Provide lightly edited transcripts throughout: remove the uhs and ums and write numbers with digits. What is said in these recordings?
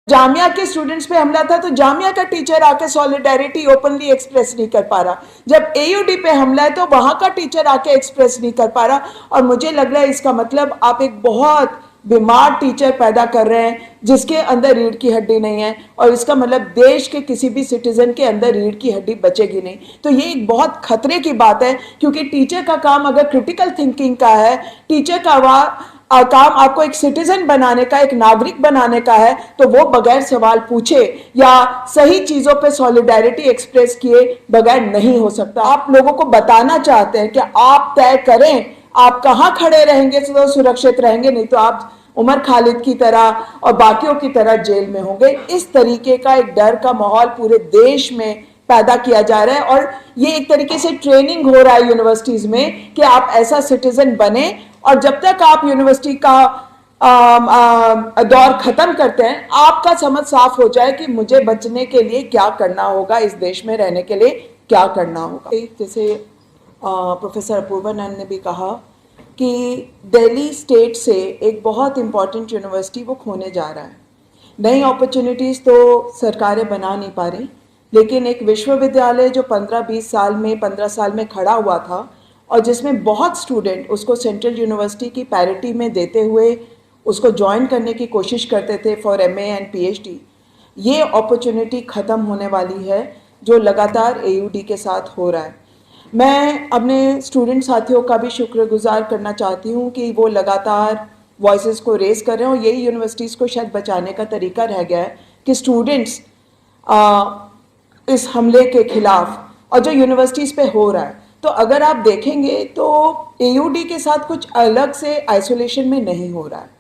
जामिया के स्टूडेंट्स पे हमला था तो जामिया का टीचर आके सॉलिडेरिटी ओपनली एक्सप्रेस नहीं कर पा रहा। जब एयूडी पे हमला है तो वहां का टीचर आके एक्सप्रेस नहीं कर पा रहा। और मुझे लग रहा है इसका मतलब आप एक बहुत बीमार टीचर पैदा कर रहे हैं जिसके अंदर रीढ़ की हड्डी नहीं है, और इसका मतलब देश के किसी भी सिटीजन के अंदर रीढ़ की हड्डी बचेगी नहीं। तो ये एक बहुत खतरे की बात है, क्योंकि टीचर का काम अगर क्रिटिकल थिंकिंग का है, टीचर का काम आपको एक सिटीजन बनाने का, एक नागरिक बनाने का है, तो वो बगैर सवाल पूछे या सही चीजों पे सॉलिडेरिटी एक्सप्रेस किए बगैर नहीं हो सकता। आप लोगों को बताना चाहते हैं कि आप तय करें आप कहां खड़े रहेंगे तो सुरक्षित रहेंगे, नहीं तो आप उमर खालिद की तरह और बाकियों की तरह जेल में होंगे। इस तरीके का एक डर का माहौल पूरे देश में पैदा किया जा रहा है, और ये एक तरीके से ट्रेनिंग हो रहा है यूनिवर्सिटीज में कि आप ऐसा सिटीजन बने, और जब तक आप यूनिवर्सिटी का दौर खत्म करते हैं आपका समझ साफ हो जाए कि मुझे बचने के लिए क्या करना होगा, इस देश में रहने के लिए क्या करना होगा। जैसे प्रोफेसर अपूर्वानंद ने भी कहा कि दिल्ली स्टेट से एक बहुत इंपॉर्टेंट यूनिवर्सिटी वो खोने जा रहा है। नई अपॉर्चुनिटीज़ तो सरकारें बना नहीं पा रही, लेकिन एक विश्वविद्यालय जो 15 साल में खड़ा हुआ था और जिसमें बहुत स्टूडेंट उसको सेंट्रल यूनिवर्सिटी की पैरिटी में देते हुए उसको ज्वाइन करने की कोशिश करते थे फॉर एमए एंड पीएचडी, ये अपॉर्चुनिटी ख़त्म होने वाली है जो लगातार एयूडी के साथ हो रहा है। मैं अपने स्टूडेंट साथियों का भी शुक्रगुजार करना चाहती हूँ कि वो लगातार वॉइसेस को रेज कर रहे हैं, और यही यूनिवर्सिटीज़ को शायद बचाने का तरीका रह गया है कि स्टूडेंट्स इस हमले के खिलाफ, और जो यूनिवर्सिटीज़ पे हो रहा है, तो अगर आप देखेंगे तो एयूडी के साथ कुछ अलग से आइसोलेशन में नहीं हो रहा है।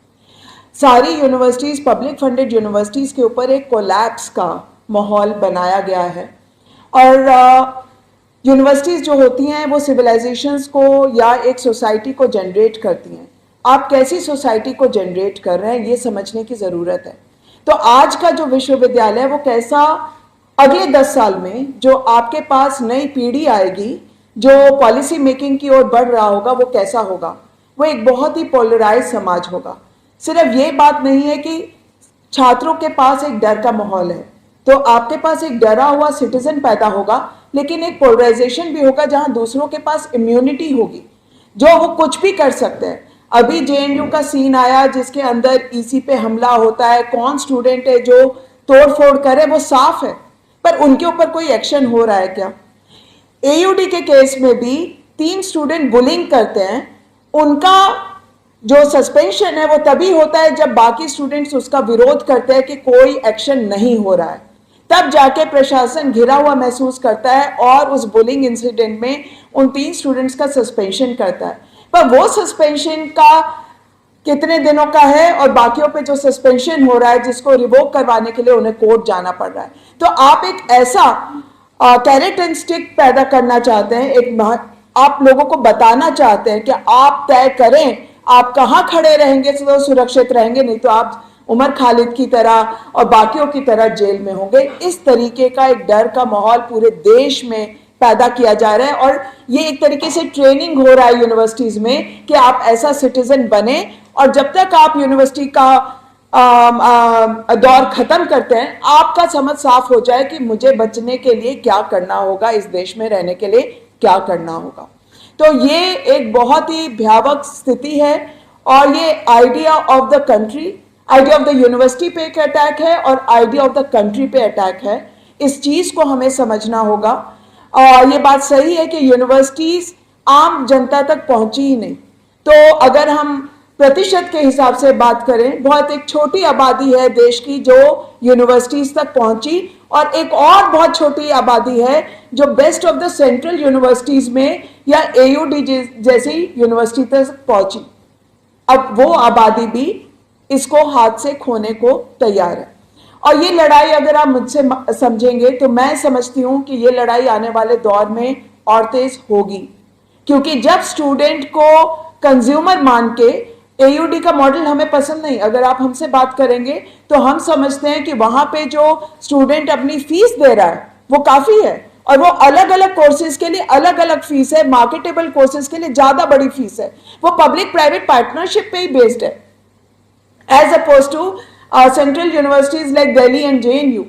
सारी यूनिवर्सिटीज़, पब्लिक फंडेड यूनिवर्सिटीज़ के ऊपर एक कोलैप्स का माहौल बनाया गया है, और यूनिवर्सिटीज़ जो होती हैं वो सिविलाइजेशंस को या एक सोसाइटी को जनरेट करती हैं। आप कैसी सोसाइटी को जनरेट कर रहे हैं ये समझने की ज़रूरत है। तो आज का जो विश्वविद्यालय है वो कैसा, अगले 10 साल में जो आपके पास नई पीढ़ी आएगी, जो पॉलिसी मेकिंग की ओर बढ़ रहा होगा, वो कैसा होगा, वो एक बहुत ही पोलराइज समाज होगा। सिर्फ ये बात नहीं है कि छात्रों के पास एक डर का माहौल है, तो आपके पास एक डरा हुआ सिटीजन पैदा होगा, लेकिन एक पोलराइजेशन भी होगा जहां दूसरों के पास इम्यूनिटी होगी, जो वो कुछ भी कर सकते हैं। अभी जेएनयू का सीन आया जिसके अंदर ईसी पे हमला होता है, कौन स्टूडेंट है जो तोड़फोड़ करे वो साफ है, पर उनके ऊपर कोई एक्शन हो रहा है क्या? एयूडी के केस में भी 3 स्टूडेंट बुलिंग करते हैं, उनका जो सस्पेंशन है वो तभी होता है जब बाकी स्टूडेंट्स उसका विरोध करते हैं कि कोई एक्शन नहीं हो रहा है, तब जाके प्रशासन घिरा हुआ महसूस करता है और उस बुलिंग इंसिडेंट में उन 3 स्टूडेंट्स का सस्पेंशन करता है। पर वो सस्पेंशन का कितने दिनों का है, और बाकियों पे जो सस्पेंशन हो रहा है जिसको रिवोक करवाने के लिए उन्हें कोर्ट जाना पड़ रहा है। तो आप एक ऐसा कैरेट एंड स्टिक पैदा करना चाहते हैं, आप लोगों को बताना चाहते हैं कि आप तय करें आप कहां खड़े रहेंगे तो सुरक्षित रहेंगे, नहीं तो आप उमर खालिद की तरह और बाकियों की तरह जेल में होंगे। इस तरीके का एक डर का माहौल पूरे देश में पैदा किया जा रहा है, और ये एक तरीके से ट्रेनिंग हो रहा है यूनिवर्सिटीज में कि आप ऐसा सिटीजन बने, और जब तक आप यूनिवर्सिटी का दौर खत्म करते हैं आपका समझ साफ हो जाए कि मुझे बचने के लिए क्या करना होगा, इस देश में रहने के लिए क्या करना होगा। तो ये एक बहुत ही भयावह स्थिति है, और ये idea of the country, idea of the university पे एक अटैक है और आइडिया ऑफ द कंट्री पे अटैक है। इस चीज को हमें समझना होगा, और ये बात सही है कि यूनिवर्सिटीज आम जनता तक पहुंची ही नहीं। तो अगर हम प्रतिशत के हिसाब से बात करें, बहुत एक छोटी आबादी है देश की जो यूनिवर्सिटीज तक पहुंची, और एक और बहुत छोटी आबादी है जो best of the central universities में या एयूडी जैसी यूनिवर्सिटी तक पहुंची। अब वो आबादी भी इसको हाथ से खोने को तैयार है, और ये लड़ाई अगर आप मुझसे समझेंगे तो मैं समझती हूं कि ये लड़ाई आने वाले दौर में और तेज होगी, क्योंकि जब स्टूडेंट को कंज्यूमर मान के, एयूडी का मॉडल हमें पसंद नहीं, अगर आप हमसे बात करेंगे तो हम समझते हैं कि वहां पे जो स्टूडेंट अपनी फीस दे रहा है वो काफी है, और वो अलग अलग कोर्सेज के लिए अलग अलग फीस है, मार्केटेबल कोर्सेज के लिए ज्यादा बड़ी फीस है, वो पब्लिक प्राइवेट पार्टनरशिप पे ही बेस्ड है, as opposed to central universities like Delhi and JNU,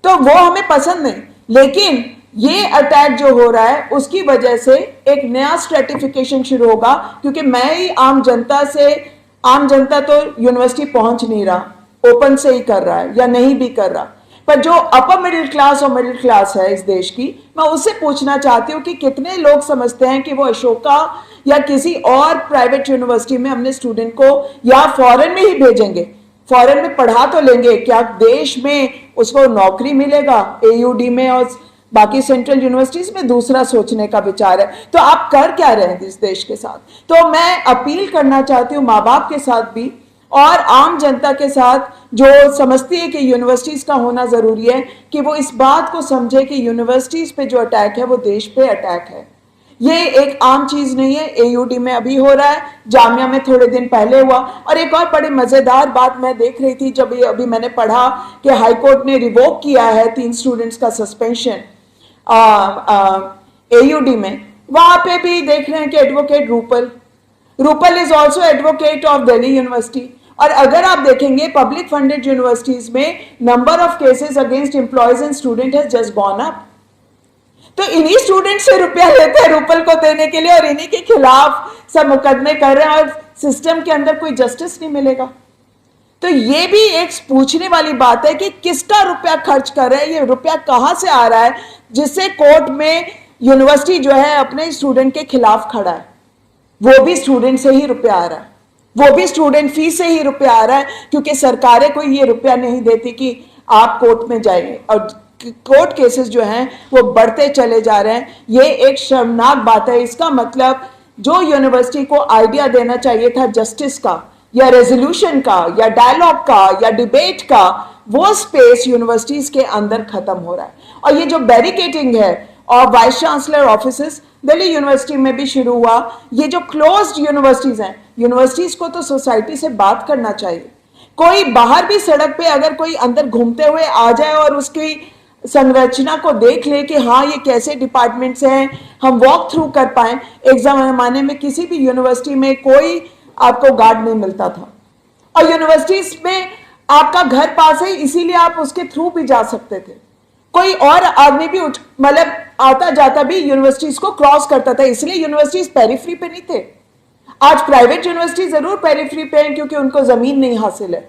तो वो हमें पसंद नहीं। लेकिन ये अटैक जो हो रहा है उसकी वजह से एक नया स्ट्रेटिफिकेशन शुरू होगा, क्योंकि मैं ही आम जनता तो यूनिवर्सिटी पहुंच नहीं रहा, ओपन से ही कर रहा है या नहीं भी कर रहा, पर जो अपर मिडिल क्लास और मिडिल क्लास है इस देश की, मैं उससे पूछना चाहती हूँ कि कितने लोग समझते हैं कि वो अशोका या किसी और प्राइवेट यूनिवर्सिटी में अपने स्टूडेंट को या फॉरेन में ही भेजेंगे, फॉरेन में पढ़ा तो लेंगे, क्या देश में उसको नौकरी मिलेगा? AUD में और बाकी सेंट्रल यूनिवर्सिटीज में दूसरा सोचने का विचार है। तो आप कर क्या रहे हैं इस देश के साथ? तो मैं अपील करना चाहती हूँ माँ बाप के साथ भी और आम जनता के साथ जो समझती है कि यूनिवर्सिटीज का होना जरूरी है, कि वो इस बात को समझे कि यूनिवर्सिटीज पे जो अटैक है वो देश पे अटैक है। ये एक आम चीज नहीं है, AUD में अभी हो रहा है, जामिया में थोड़े दिन पहले हुआ। और एक और बड़ी मजेदार बात मैं देख रही थी जब अभी मैंने पढ़ा कि हाई कोर्ट ने रिवोक किया है 3 स्टूडेंट्स का सस्पेंशन AUD में, वहां पे भी देख रहे हैं कि advocate Rupal is also advocate of Delhi university. और अगर आप देखेंगे पब्लिक फंडेड यूनिवर्सिटीज में number of cases against employees and student has just gone up. तो इन्हीं स्टूडेंट से रुपया लेते हैं रूपल को देने के लिए और इन्हीं के खिलाफ सब मुकदमे कर रहे हैं और सिस्टम के अंदर कोई जस्टिस नहीं मिलेगा। तो ये भी एक पूछने वाली बात है कि किसका रुपया खर्च कर रहे हैं, ये रुपया कहां से आ रहा है जिससे कोर्ट में यूनिवर्सिटी जो है अपने स्टूडेंट के खिलाफ खड़ा है। वो भी स्टूडेंट से ही रुपया आ रहा है, वो भी स्टूडेंट फीस से ही रुपया आ रहा है, क्योंकि सरकारें कोई ये रुपया नहीं देती कि आप कोर्ट में जाएंगे। और कोर्ट केसेस जो हैं वो बढ़ते चले जा रहे हैं। ये एक शर्मनाक बात है। इसका मतलब जो यूनिवर्सिटी को आइडिया देना चाहिए था जस्टिस का या रेजोल्यूशन का या डायलॉग का या डिबेट का, वो स्पेस यूनिवर्सिटीज के अंदर खत्म हो रहा है। और ये जो बैरिकेडिंग है और vice chancellor offices Delhi university में भी शुरू हुआ, ये जो क्लोज्ड यूनिवर्सिटीज हैं, यूनिवर्सिटीज को तो सोसाइटी से बात करना चाहिए। कोई बाहर भी सड़क पे अगर कोई अंदर घूमते हुए आ जाए और उसकी संरचना को देख ले कि हाँ ये कैसे डिपार्टमेंट्स हैं, हम वॉक थ्रू कर पाए। एक जमाने में किसी भी यूनिवर्सिटी में कोई आपको गार्ड नहीं मिलता था, और यूनिवर्सिटीज में आपका घर पास है इसीलिए आप उसके थ्रू भी जा सकते थे। कोई और आदमी भी मतलब आता जाता भी यूनिवर्सिटीज को क्रॉस करता था, इसलिए यूनिवर्सिटीज पेरिफेरी पे नहीं थे। आज प्राइवेट यूनिवर्सिटी जरूर पेरिफेरी पे हैं क्योंकि उनको जमीन नहीं हासिल है,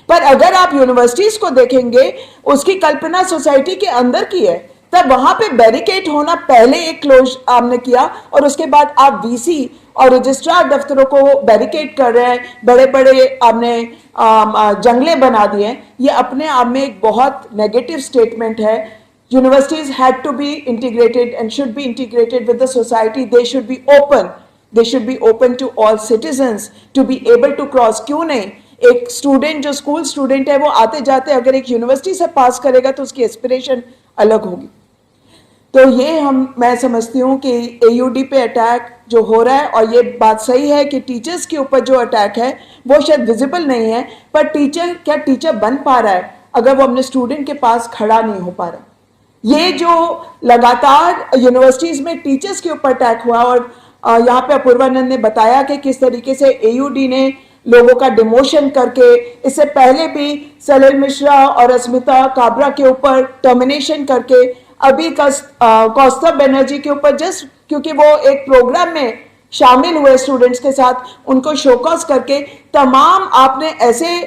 पर अगर आप यूनिवर्सिटीज को देखेंगे उसकी कल्पना सोसाइटी के अंदर की है। तब वहां पे बैरिकेड होना पहले एक क्लोज आपने किया और उसके बाद आप VC और रजिस्ट्रार दफ्तरों को बैरिकेड कर रहे हैं, बड़े बड़े आपने जंगले बना दिए। ये अपने आप में एक बहुत नेगेटिव स्टेटमेंट है। Universities had to be integrated and should be integrated with the society. They should be open, they should be open to all citizens to be able to cross. क्यों नहीं, एक स्टूडेंट जो school student है वो आते जाते अगर एक यूनिवर्सिटी से पास करेगा तो उसकी एस्पिरेशन अलग होगी। तो ये मैं समझती हूँ कि AUD पे अटैक जो हो रहा है, और ये बात सही है कि टीचर्स के ऊपर जो अटैक है वो शायद विजिबल नहीं है, पर टीचर बन पा रहा है अगर वो अपने स्टूडेंट के पास खड़ा नहीं हो पा रहा। ये जो लगातार यूनिवर्सिटीज में टीचर्स के ऊपर अटैक हुआ, और यहाँ पे अपूर्वानंद ने बताया कि किस तरीके से AUD ने लोगों का डिमोशन करके, इससे पहले भी सलिल मिश्रा और अस्मिता काबरा के ऊपर टर्मिनेशन करके, अभी कौस्तभ बनर्जी के ऊपर जस्ट क्योंकि वो एक प्रोग्राम में शामिल हुए स्टूडेंट्स के साथ, उनको शोकॉस करके तमाम आपने ऐसे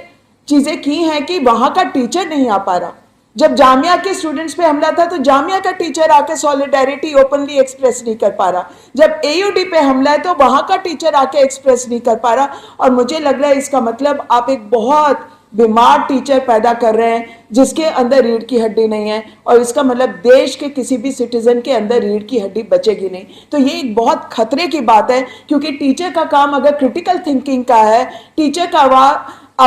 चीजें की हैं कि वहां का टीचर नहीं आ पा रहा। जब जामिया के स्टूडेंट्स पे हमला था तो जामिया का टीचर आके सॉलिडेरिटी ओपनली एक्सप्रेस नहीं कर पा रहा। जब AUD पे हमला है तो वहां का टीचर आके एक्सप्रेस नहीं कर पा रहा। और मुझे लग रहा है इसका मतलब आप एक बहुत बीमार टीचर पैदा कर रहे हैं जिसके अंदर रीढ़ की हड्डी नहीं है, और इसका मतलब देश के किसी भी सिटीजन के अंदर रीढ़ की हड्डी बचेगी नहीं। तो ये एक बहुत खतरे की बात है, क्योंकि टीचर का काम अगर क्रिटिकल थिंकिंग का है, टीचर का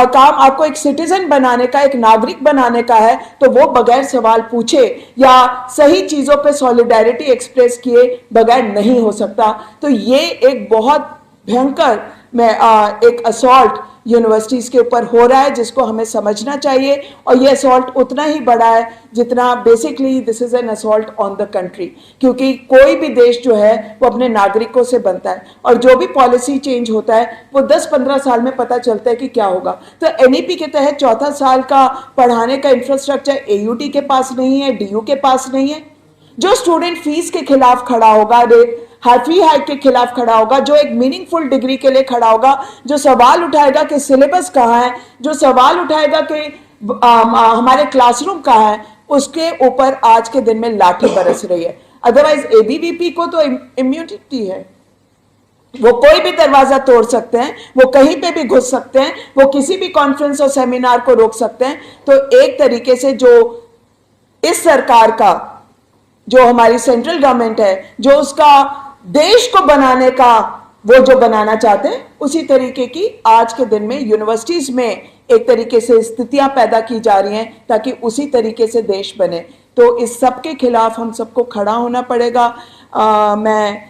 काम आपको एक सिटीजन बनाने का, एक नागरिक बनाने का है, तो वो बगैर सवाल पूछे या सही चीजों पे सॉलिडेरिटी एक्सप्रेस किए बगैर नहीं हो सकता। तो ये एक बहुत भयंकर एक असॉल्ट यूनिवर्सिटीज़ के ऊपर हो रहा है, जिसको हमें समझना चाहिए। और ये असॉल्ट उतना ही बड़ा है जितना basically this is an assault on the country, क्योंकि कोई भी देश जो है वो अपने नागरिकों से बनता है, और जो भी पॉलिसी चेंज होता है वो 10-15 साल में पता चलता है कि क्या होगा। तो एनईपी के तहत चौथा साल का पढ़ाने का इंफ्रास्ट्रक्चर एयूटी के पास नहीं है, डीयू के पास नहीं है। जो स्टूडेंट फीस के खिलाफ खड़ा होगा, फी हाइक के खिलाफ खड़ा होगा, जो एक मीनिंगफुल डिग्री के लिए खड़ा होगा, जो सवाल उठाएगा कि सिलेबस कहाँ है, जो सवाल उठाएगा कि हमारे क्लासरूम कहाँ है, उसके ऊपर आज के दिन में लाठी बरस रही है। अदरवाइज एबीवीपी को तो इम्यूनिटी है, वो कोई भी दरवाजा तोड़ सकते हैं, वो कहीं पे भी घुस सकते हैं, वो किसी भी कॉन्फ्रेंस और सेमिनार को रोक सकते हैं। तो एक तरीके से जो इस सरकार का, जो हमारी सेंट्रल गवर्नमेंट है, जो उसका देश को बनाने का वो जो बनाना चाहते हैं, उसी तरीके की आज के दिन में यूनिवर्सिटीज में एक तरीके से स्थितियां पैदा की जा रही हैं ताकि उसी तरीके से देश बने। तो इस सब के खिलाफ हम सबको खड़ा होना पड़ेगा। मैं